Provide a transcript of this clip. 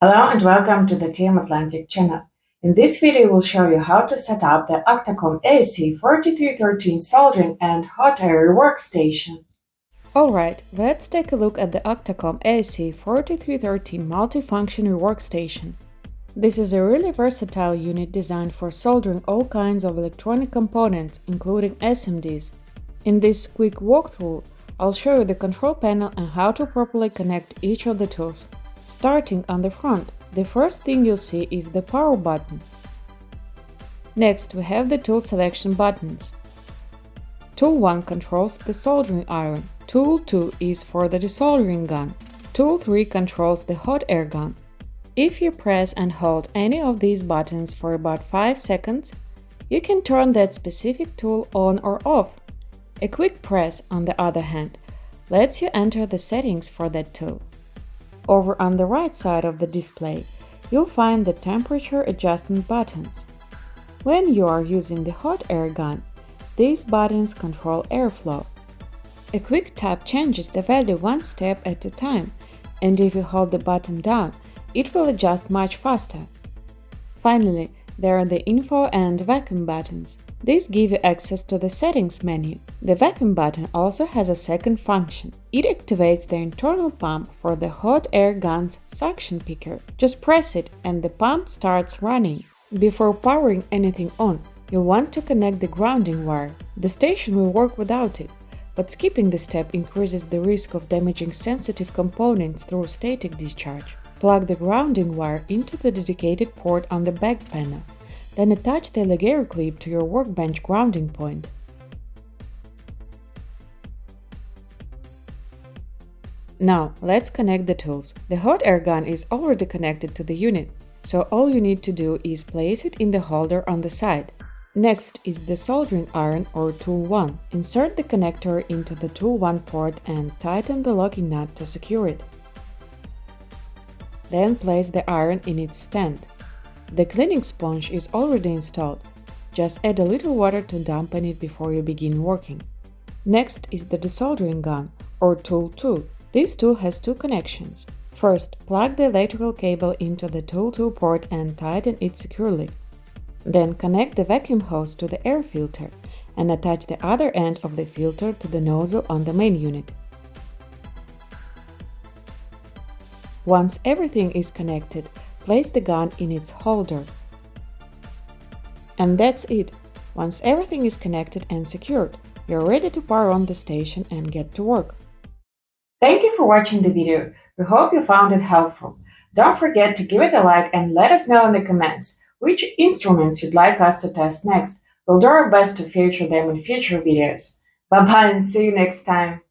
Hello and welcome to the TM Atlantic channel. In this video, we'll show you how to set up the AKTAKOM ASE-4313 soldering and hot air workstation. Alright, let's take a look at the AKTAKOM ASE-4313 multifunction workstation. This is a really versatile unit designed for soldering all kinds of electronic components, including SMDs. In this quick walkthrough, I'll show you the control panel and how to properly connect each of the tools. Starting on the front, the first thing you'll see is the power button. Next, we have the tool selection buttons. Tool 1 controls the soldering iron, Tool 2 is for the desoldering gun, Tool 3 controls the hot air gun. If you press and hold any of these buttons for about 5 seconds, you can turn that specific tool on or off. A quick press, on the other hand, lets you enter the settings for that tool. Over on the right side of the display, you'll find the temperature adjustment buttons. When you are using the hot air gun, these buttons control airflow. A quick tap changes the value one step at a time, and if you hold the button down, it will adjust much faster. Finally, there are the info and vacuum buttons. These give you access to the settings menu. The vacuum button also has a second function. It activates the internal pump for the hot air gun's suction picker. Just press it and the pump starts running. Before powering anything on, you'll want to connect the grounding wire. The station will work without it, but skipping this step increases the risk of damaging sensitive components through static discharge. Plug the grounding wire into the dedicated port on the back panel. Then attach the alligator clip to your workbench grounding point. Now, let's connect the tools. The hot air gun is already connected to the unit, so all you need to do is place it in the holder on the side. Next is the soldering iron or Tool 1. Insert the connector into the Tool 1 port and tighten the locking nut to secure it. Then place the iron in its stand. The cleaning sponge is already installed. Just add a little water to dampen it before you begin working. Next is the desoldering gun, or Tool 2. This tool has two connections. First, plug the electrical cable into the Tool 2 port and tighten it securely. Then connect the vacuum hose to the air filter and attach the other end of the filter to the nozzle on the main unit. Once everything is connected, place the gun in its holder. And that's it! Once everything is connected and secured, you're ready to power on the station and get to work. Thank you for watching the video. We hope you found it helpful. Don't forget to give it a like and let us know in the comments which instruments you'd like us to test next. We'll do our best to feature them in future videos. Bye bye and see you next time!